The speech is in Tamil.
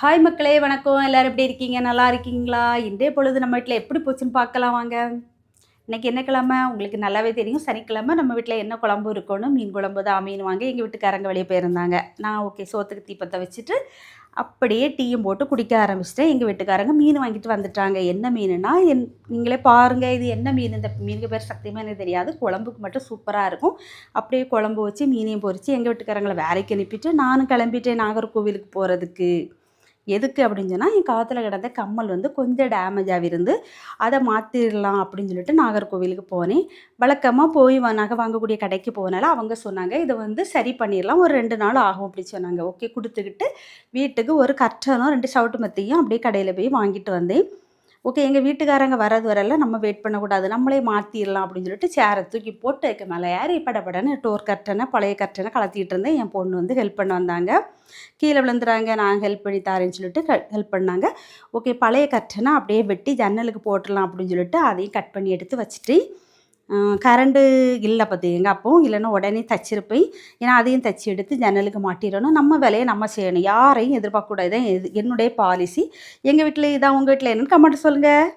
ஹாய் மக்களே, வணக்கம். எல்லாரும் எப்படி இருக்கீங்க? நல்லா இருக்கீங்களா? இன்றைய பொழுது நம்ம வீட்ல எப்படி போச்சுன்னு பார்க்கலாம் வாங்க. இன்னைக்கு என்ன கிழமை? உங்களுக்கு நல்லாவே தெரியும். சனிக்கிழமை நம்ம வீட்ல என்ன குழம்பு இருக்கும்னு, மீன் குழம்பு தான். மீன் வாங்க எங்கள் வீட்டுக்காரங்க வெளியே போயிருந்தாங்க. நான் ஓகே சோத்துக்கு தீப்பத்த வச்சுட்டு, அப்படியே டீயும் போட்டு குடிக்க ஆரம்பிச்சிட்டேன். எங்கள் வீட்டுக்காரங்க மீன் வாங்கிட்டு வந்துட்டாங்க. என்ன மீனுன்னா, நீங்களே பாருங்க இது என்ன மீன்? இந்த மீனுக்கு பேர் சத்தியமா எனக்கு தெரியாது. குழம்புக்கு மட்டும் சூப்பராக இருக்கும். அப்படியே குழம்பு வச்சு மீனையும் பொரிச்சு எங்கள் வீட்டுக்காரங்களை வேலைக்கு அனுப்பிட்டு நானும் கிளம்பிட்டேன் நாகர்கோவிலுக்கு போகிறதுக்கு. எதுக்கு அப்படின்னு சொன்னால், என் காதில் கிடந்த கம்மல் வந்து கொஞ்சம் டேமேஜ் ஆகிருந்து, அதை மாற்றிடலாம் அப்படின்னு சொல்லிட்டு நாகர்கோவிலுக்கு போனேன். வழக்கமாக போய் நகை வாங்கக்கூடிய கடைக்கு போனால அவங்க சொன்னாங்க, இதை வந்து சரி பண்ணிடலாம், ஒரு 2 நாள் ஆகும் அப்படி சொன்னாங்க. ஓகே கொடுத்துக்கிட்டு வீட்டுக்கு ஒரு கர்ட்டனும் 2 சவுட்டு மெத்தையும் அப்படியே கடையில் போய் வாங்கிட்டு வந்தேன். ஓகே எங்கள் வீட்டுக்காரங்க வரது வரல நம்ம வெயிட் பண்ணக்கூடாது, நம்மளே மாற்றிடலாம் அப்படின்னு சொல்லிட்டு சேரை தூக்கி போட்டு அதுக்கு மேலே ஏறி படப்படன்னு டோர் கர்ட்டனை பழைய கர்ட்டனை கலத்திக்கிட்டு இருந்தேன். என் பொண்ணு வந்து ஹெல்ப் பண்ண வந்தாங்க. கீழே விழுந்துறாங்க, நான் ஹெல்ப் பண்ணி தாரேன்னு சொல்லிட்டு ஹெல்ப் பண்ணாங்க. ஓகே பழைய கர்ட்டனை அப்படியே வெட்டி ஜன்னலுக்கு போட்டுடலாம் அப்படின்னு சொல்லிட்டு அதையும் கட் பண்ணி எடுத்து வச்சுட்டு, கரண்டு இல்லை பார்த்துக்கங்க அப்போது, இல்லைன்னா உடனே தச்சிருப்பேன். ஏன்னா அதையும் தச்சு எடுத்து ஜன்னலுக்கு மாட்டிடணும். நம்ம வேலையை நம்ம செய்யணும், யாரையும் எதிர்பார்க்கக்கூடாது. இதான் என்னுடைய பாலிசி. எங்கள் வீட்டில் இதான், உங்கள் வீட்டில் என்னன்னு கமெண்ட் சொல்லுங்கள்.